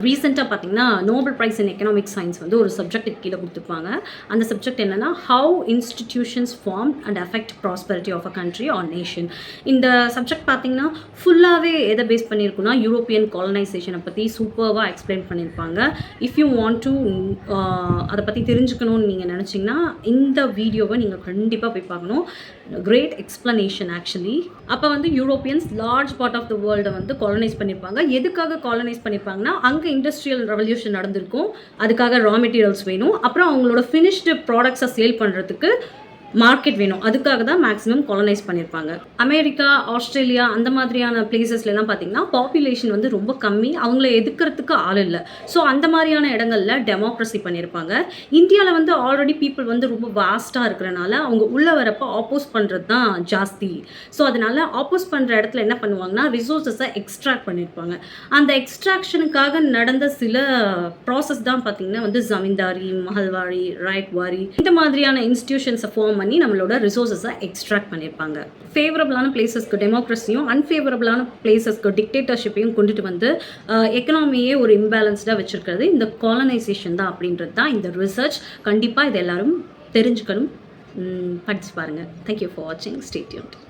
ரீசெண்டாக பார்த்தீங்கன்னா Nobel prize in economic science வந்து ஒரு சப்ஜெக்ட்டுக்கு கீழே கொடுத்துருப்பாங்க. அந்த சப்ஜெக்ட் என்னென்னா how institutions form and affect prosperity of a country or nation. இந்த சப்ஜெக்ட் பார்த்தீங்கன்னா ஃபுல்லாகவே எதை பேஸ் பண்ணியிருக்குன்னா யூரோப்பியன் காலனைசேஷனை பற்றி சூப்பராக எக்ஸ்பிளைன் பண்ணியிருப்பாங்க. இஃப் யூ வாண்ட் டு அதை பற்றி தெரிஞ்சுக்கணும்னு நீங்கள் நினச்சிங்கன்னா இந்த வீடியோவை நீங்கள் கண்டிப்பாக போய் பார்க்கணும். Great explanation actually. அப்போ வந்து Europeans large part of the வேர்ல்டை வந்து காலனைஸ் பண்ணியிருப்பாங்க. எதுக்காக காலனைஸ் பண்ணியிருப்பாங்கன்னா அங்கே இண்டஸ்ட்ரியல் ரெவல்யூஷன் நடந்திருக்கும், அதுக்காக ரா மெட்டீரியல்ஸ் வேணும், அப்புறம் அவங்களோட ஃபினிஷ்டு ப்ராடக்ட்ஸை சேல் பண்ணுறதுக்கு மார்க்கெட் வேணும், அதுக்காக தான் மேக்ஸிமம் காலனைஸ் பண்ணியிருப்பாங்க. அமெரிக்கா, ஆஸ்திரேலியா அந்த மாதிரியான பிளேசஸ்லாம் பார்த்தீங்கன்னா பாப்புலேஷன் வந்து ரொம்ப கம்மி, அவங்கள எதுக்கிறதுக்கு ஆள் இல்லை. ஸோ அந்த மாதிரியான இடங்களில் டெமோக்ரஸி பண்ணியிருப்பாங்க. இந்தியாவில் வந்து ஆல்ரெடி பீப்புள் வந்து ரொம்ப வாஸ்ட்டாக இருக்கிறனால அவங்க உள்ளே வரப்போ ஆப்போஸ் பண்ணுறது தான் ஜாஸ்தி. ஸோ அதனால் ஆப்போஸ் பண்ணுற இடத்துல என்ன பண்ணுவாங்கன்னா ரிசோர்ஸஸை எக்ஸ்ட்ராக்ட் பண்ணியிருப்பாங்க. அந்த எக்ஸ்ட்ராக்ஷனுக்காக நடந்த சில ப்ராசஸ் தான் பார்த்தீங்கன்னா வந்து ஜமீன்தாரி, மஹல்வாரி, ராய்ட்வாரி இந்த மாதிரியான இன்ஸ்டிடியூஷன்ஸை ஃபார்ம் பண்ணி நம்மளோட ரிசோர்ஸஸை எக்ஸ்ட்ராக்ட் பண்ணியிருப்பாங்க. ஃபேவரபிளான பிளேசஸ்க்கு டெமோக்ரஸியும் அன்ஃபேவரபிளான பிளேசஸ்க்கு டிக்டேட்டர்ஷிப்பையும் கொண்டுட்டு வந்து எக்கனாமியே ஒரு இம்பேலன்ஸ்டாக வச்சுருக்கிறது இந்த காலனைசேஷன் தான் அப்படின்றது தான் இந்த ரிசர்ச். கண்டிப்பாக இதை எல்லாரும் தெரிஞ்சுக்கணும், படிச்சு பாருங்கள். தேங்க்யூ ஃபார் வாட்சிங். Stay tuned.